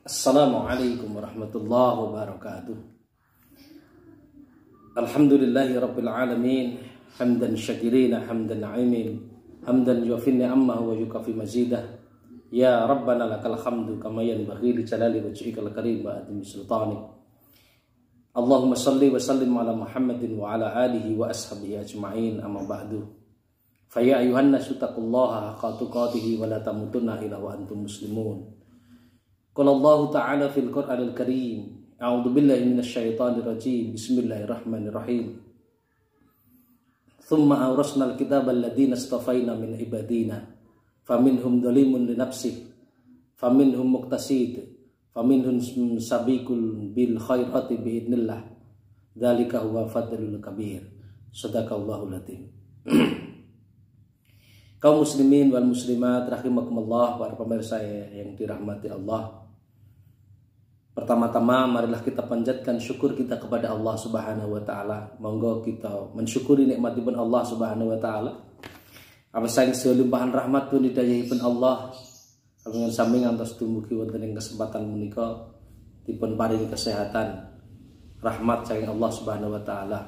Assalamualaikum warahmatullahi wabarakatuh. Alhamdulillahi rabbil alamin. Hamdan syakirina hamdan na'imin. Hamdan yuafin ni'ammahu wa yukafi mazidah. Ya Rabbana lakal hamdu kama yanbaghi li jalali wajhikal karim wa adimi sultanik. Allahumma salli wa sallim ala Muhammadin wa ala alihi wa ashabihi ajma'in, amma ba'du. Faya ayuhan nasu taqullaha haqqa tuqatih wa la tamutunna illa wa antum muslimun. Qala Allah Ta'ala fil Qur'anil Karim, a'udzu billahi minasyaitonir rajim. Bismillahirrahmanirrahim. Tsumma awrasnal kitaba alladziina istafaina min ibadina faminhum dzalimun li nafsihi faminhum muqtasid faminhum sabiqul bil khairati biidznillah. Dzalika huwa fadlul kabir. Shadaqallahul azim. Kaum muslimin wal muslimat rahimakumullah, para pemirsa yang dirahmati Allah. Pertama-tama marilah kita panjatkan syukur kita kepada Allah Subhanahu wa taala. Monggo kita mensyukuri nikmatipun Allah Subhanahu wa taala. Apa saing selimpahan rahmat pun didayahipun Allah. Kagungan sami ngantos dumugi wonten ing kesempatan menika dipun paringi kesehatan, rahmat saking Allah Subhanahu wa taala.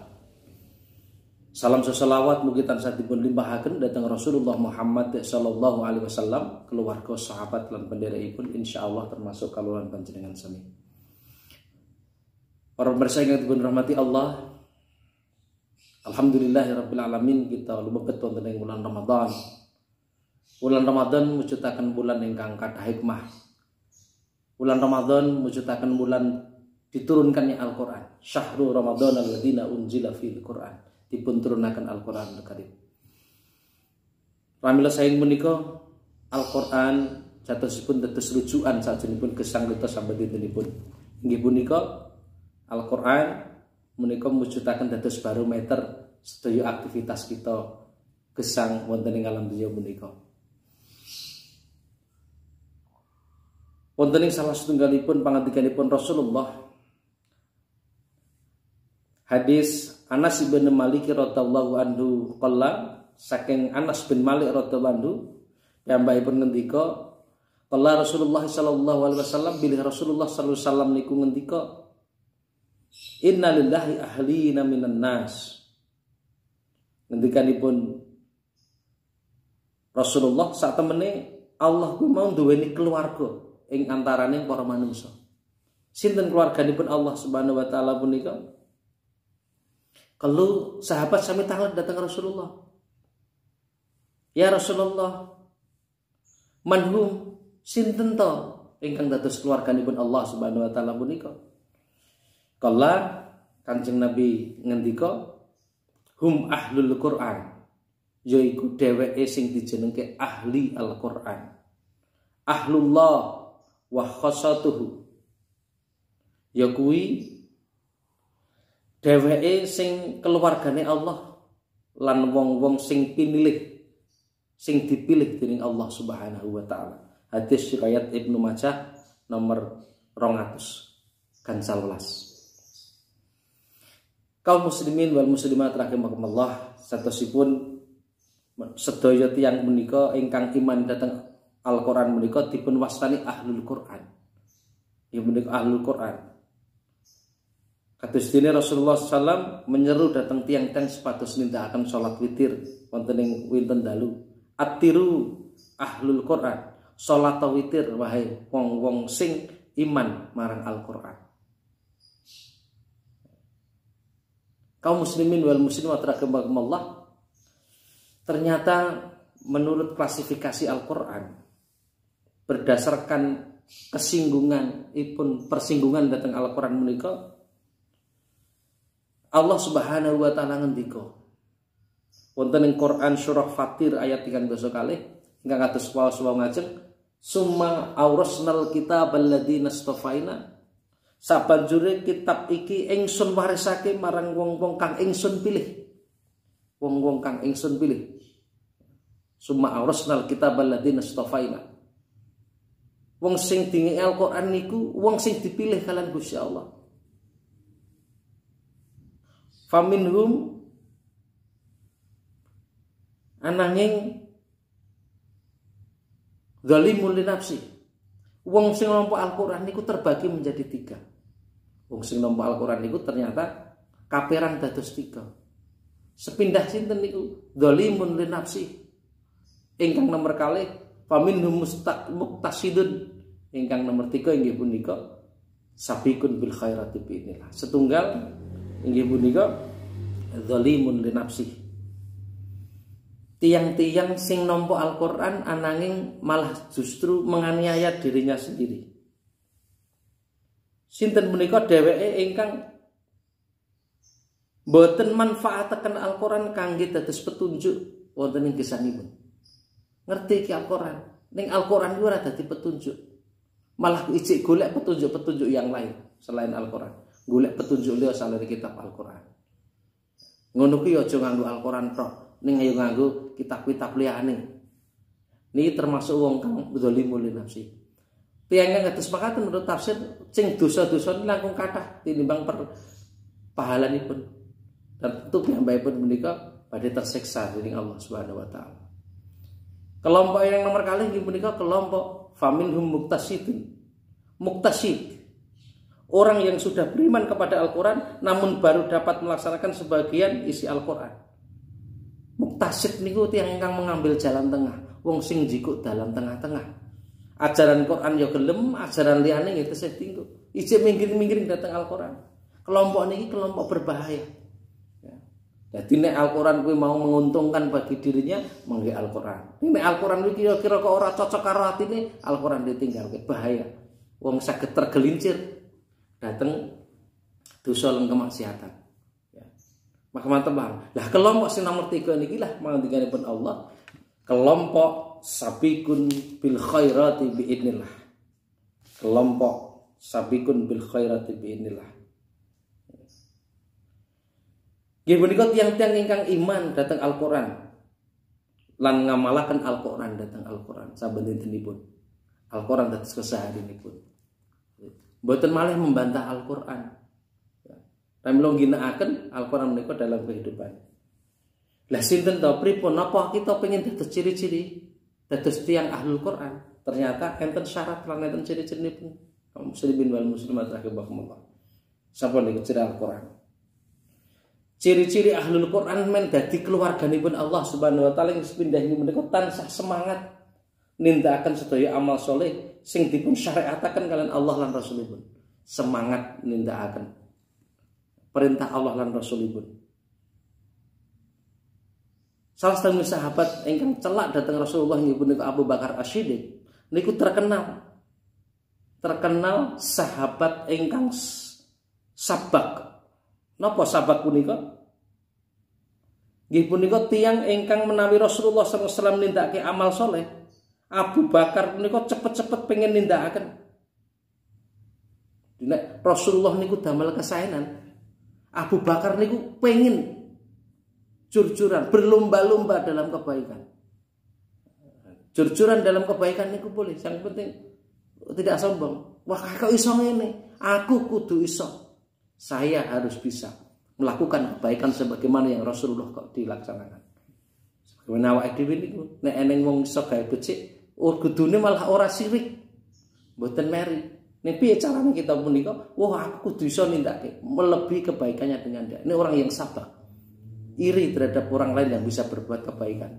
Salam seselawat mugi tansah dipun limpahaken dhateng Rasulullah Muhammad sallallahu alaihi wasallam, keluarga, sahabat lan pendherekipun insyaallah termasuk kaluran panjenengan sami. Para pemirsa yang dipun rahmati Allah, alhamdulillahirabbil alamin, kita lumebet wonten ing bulan Ramadan. Bulan Ramadan mujudaken bulan ingkang kathah hikmah. Bulan Ramadan mujudaken bulan diturunkannya Al-Qur'an. Syahrul Ramadan alladzina unzila fil Qur'an. Dipun turunaken Al-Qur'an Al-Karim. Pramila saking menika Al-Qur'an jatosipun dados rujukan sajenipun gesang kita sampai dintenipun. Inggih punika Al-Qur'an menika mujudaken dados barometer sedaya aktivitas kita gesang wonten ing alam dunya menika. Wonten ing salah setunggalipun pangandikanipun Rasulullah, hadis Anas bin Malik radhiyallahu anhu qala, saking Anas bin Malik radhiyallahu anhu piyambakipun ngendika, qala Rasulullah sallallahu alaihi wasallam, bilih Rasulullah sallallahu alaihi wasallam niku ngendika, inna lillahi ahlina minan nas. Ngendikanipun Rasulullah sak temene Allah ku mau duweni keluarga ing antaraning para manungsa. Sinten keluarganipun Allah Subhanahu wa taala punika? Kalau sahabat sami tangan datang Rasulullah, ya Rasulullah, manhum sinten to ingkang dados keluarganipun Allah Subhanahu wa taala punika? Kala Kanjeng Nabi ngendika, hum ahlul Qur'an, yaiku dheweke sing dijenengke ahli Al-Qur'an. Ahlullah wa khassatuhu, ya kuwi dheweke sing keluargane Allah lan wong-wong sing pinilih, sing dipilih dening Allah Subhanahu wa taala. Hadis riwayat Ibnu Majah nomor 211. Kaum muslimin wal muslimat rahimakumullah, satosipun sedaya tiyang menika ingkang iman dhateng Al-Qur'an menika dipun wastani ahlul Qur'an. Ya menika ahlul Qur'an. Kados dene Rasulullah SAW menyeru datang tiang-tiang sepatus nindakaken salat witir wonten ing winten dalu. Atiru ahlul Qur'an, salat witir wahai wong-wong sing iman marang Al-Qur'an. Kaum muslimin wal muslimat rahimakumullah, ternyata menurut klasifikasi Al-Qur'an berdasarkan persinggungan datang Al-Qur'an menika, Allah Subhanahu wa taala ngendika wonten ing Quran surah Fatir ayat 13 kalih ingkang kados waos-waos ngajeng, summa aurasnal kitabal ladzina istafaina, sabanjure kitab iki ingsun warisake marang wong-wong kang ingsun pilih. Wong-wong kang ingsun pilih. Summa aurasnal kitabal ladzina istafaina. Wong sing dingi Al-Qur'an niku wong sing dipilih kalian Gusti Allah. Faminhum ananging zalimun li nafsi, Wong sing nampa Al-Qur'an niku terbagi menjadi 3. Wong sing nampa Al-Qur'an niku ternyata kaperang dados 3. Sepindah sinten niku? Dzalimun li nafsi. Ingkang nomor kalih faminhum muqtasidun. Ingkang nomor 3 inggih punika sabiqun bil khairati biidznillah. Setunggal inggih punika dzalimun li nafsi. Tiang-tiang sing nampa Al-Qur'an ananging malah justru menganiaya dirinya sendiri. Sinten punika dheweke ingkang boten manfaataken Al-Qur'an kangge dados petunjuk wonten ing gesangipun. Ngerti iki Al-Qur'an, ning Al-Qur'an iku ora dadi petunjuk. Malah ijik golek petunjuk-petunjuk yang lain selain Al-Qur'an. Golek petunjuk liya selain kitab Al-Qur'an. Ngono kuwi aja nganggo Al-Qur'an tok, ning ayo nganggo kitab-kitab liyane. Niki termasuk wong kang dzalimun li nafsi. Tiyang kang sepakatan menurut tafsir sing dosa-dosa langkung kathah tinimbang pahalanipun. Dan tentu piyambakipun menika badhe tersiksa dening Allah Subhanahu wa taala. Kelompok yang nomor kali inggih punika kelompok faminhum muqtasidun. Muqtasid. Orang yang sudah beriman kepada Al-Qur'an namun baru dapat melaksanakan sebagian isi Al-Qur'an. Muqtasid niku tiyang ingkang mengambil jalan tengah, wong sing jikuk dalam tengah-tengah. Ajaran Quran ya gelem, ajaran liyane nggih tesih tinggu. Ijik minggir-minggir dateng Al-Qur'an. Kelompok niki kelompok berbahaya. Jadi nek Al-Qur'an kuwi mau menguntungkan bagi dirinya, mengge Al-Qur'an. Nek Al-Qur'an kuwi kira-kira kok ora cocok karo atine, Al-Qur'an ditinggalke, bahaya. Wong saged tergelincir dateng dosa lan kemaksiatan. Ya. Maka mantep lah. Lah kelompok sing nomor 3 niki lah mangandikanipun Allah, kelompok sabiqun bil khairati biidznillah. Kelompok sabiqun bil khairati biidznillah. Nggih punika tiang-tiang ingkang iman dhateng Al-Qur'an lan ngamalaken Al-Qur'an dhateng Al-Qur'an saben dintenipun. Al-Qur'an dados kesaharinipun. Mboten malih membantah Al-Qur'an. Tapi mlong ginakaken Al-Qur'an menika dalam kehidupan. Lah sinten to pripun napa kita pengin dados ciri-ciri dados tiang Ahlul Qur'an? Ternyata enten syarat lan enten ciri-cirinipun. Kaum muslimin wal muslimat rahimakumullah. Sampun niku ciri Al-Qur'an. Ciri-ciri Ahlul Qur'an men dadi keluarganipun Allah Subhanahu wa taala ing sepindhah menika tansah semangat nindakaken sedaya amal soleh sing dipun syariataken kalian Allah lan Rasulipun. Semangat nindakaken perintah Allah lan Rasulipun. Salah satu sahabat ingkang celak dhateng Rasulullah inggih punika Abu Bakar Asy-Siddiq. Niku terkenal sahabat ingkang sabak. Napa sabak punika? Nggih punika tiyang ingkang menawi Rasulullah sallallahu alaihi wasallam nindakake amal soleh, Abu Bakar punika cepet-cepet pengen nindakaken. Nek Rasulullah niku damel kesaenan, Abu Bakar niku pengen jur-juran, berlomba-lomba dalam kebaikan. Jur-juran dalam kebaikan niku boleh, yang penting tidak sombong. Wah, kok iso ngene? Aku kudu iso. Saya harus bisa melakukan kebaikan sebagaimana yang Rasulullah kok dilaksanakan. Sebagaimana awake dhewe niku nek eneng wong iso gawe becik, kudune malah ora sirik. Mboten meri. Nek piye carane kita punika? Wah, aku kudu iso nindakake melebihi kebaikannya dengan dia. Ini orang yang sabar. Iri terhadap orang lain yang bisa berbuat kebaikan.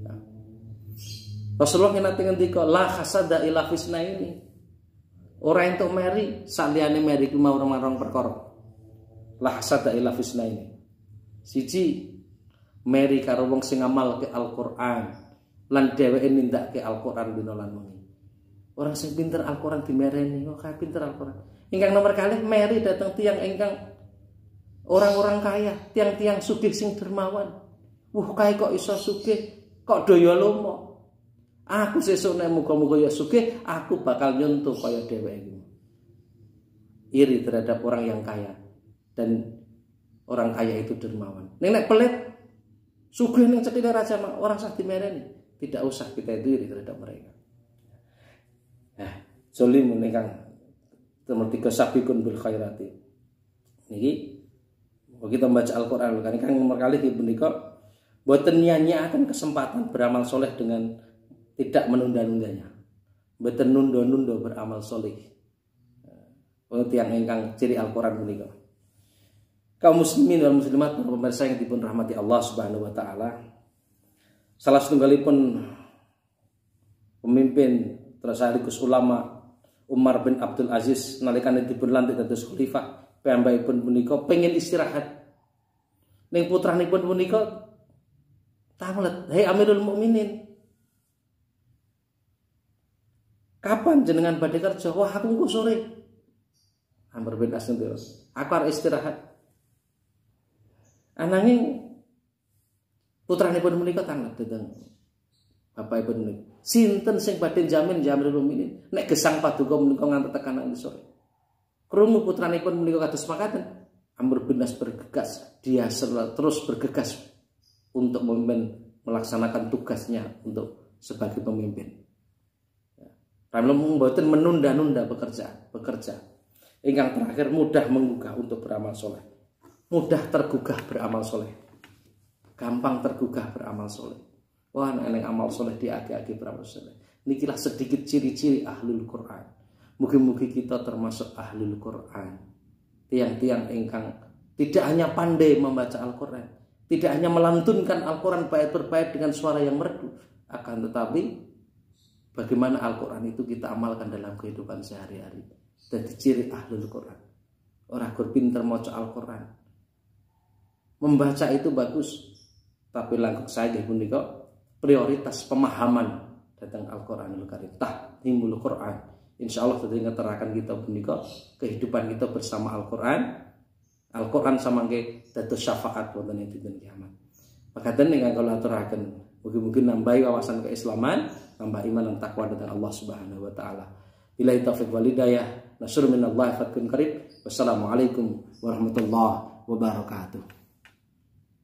Nah. Rasulullah nate ngendika la hasada ila fisna ini. Ora entuk meri saliyane meri ku mau marang perkara. La hasada ila fisna ini. Siji meri karo wong sing ngamalke Al-Qur'an lan dheweke nindakake Al-Qur'an dina lan wengi. Orang sing pinter Al-Qur'an dimereni kok kae pinter Al-Qur'an. Ingkang nomor kalih meri dateng tiyang ingkang orang-orang kaya, tiang-tiang sugih sing dermawan. Kae kok iso sugih, kok daya lomo. Aku sesuk nek muga-muga ya sugih, aku bakal nyuntuh kaya dheweke iki. Iri terhadap orang yang kaya. Dan orang kaya itu dermawan. Nek pelit sugih ning cekile raja orang sah dimereni. Tidak usah kita iri terhadap mereka. Nah, zalim ingkang nomor 3 sabiqun bil khairati. Niki kita membaca Al-Qur'an kan nomor kali di punika boten nyanyiaken kesempatan beramal soleh dengan tidak menunda-nundanya. mboten nundo-nundo beramal soleh. Tiyang ingkang ciri Al-Qur'an menika. Kaum muslimin wal muslimat, para pemirsa yang dipun rahmati Allah Subhanahu wa taala. Salah setunggalipun pemimpin terus sekaligus ulama Umar bin Abdul Aziz nalikane dipun lantik dados khalifah, piyambakipun punika pengen istirahat. Ning putranipun punika tanglet, "Hei Amirul Mukminin, kapan jenengan badhe kerja?" "Wah, aku engko sore." Amr bin As terus, "Aku arep istirahat." Ananging putranipun menika tanglet dhateng bapakipun menika. "Sinten sing badhe jamin ya Amirul Mukminin nek gesang paduka menika nganti tekan nang sore?" Krungu putranipun menika kados makaten, Amr bin As bergegas, dia terus bergegas untuk melaksanakan tugasnya untuk sebagai pemimpin. Ramlan mboten menunda-nunda bekerja. Ingkang terakhir, mudah menggugah untuk beramal soleh. Mudah tergugah beramal soleh. Gampang tergugah beramal soleh. Wah, nek amal soleh diage-age beramal soleh. Nikilah sedikit ciri-ciri ahlul Quran. Mugi-mugi kita termasuk ahlul Quran. Tiang-tiang ingkang tidak hanya pandai membaca Al-Quran, tidak hanya melantunkan Al-Quran bait per bait dengan suara yang merdu, akan tetapi bagaimana Al-Quran itu kita amalkan dalam kehidupan sehari-hari. Jadi ciri ahlul Quran. Orang pinter maca Al-Quran. Membaca itu bagus, tapi langkung saja punika prioritas pemahaman tentang Al-Quranul Karim. Tahtimul Quran. Insyaallah tadi ngeterakan kita punika kehidupan kita bersama Al-Quran. Al-Quran samangke dados syafaat wonten ing dinten kiamat. Makaten ingkang kula aturaken, mugi-mugi nambahi wawasan keislaman, tambah iman dan takwa dhateng Allah Subhanahu wa taala. Billahi taufiq wal hidayah. Nasrun minallahi fathun qarib. Wassalamualaikum warahmatullahi wabarakatuh.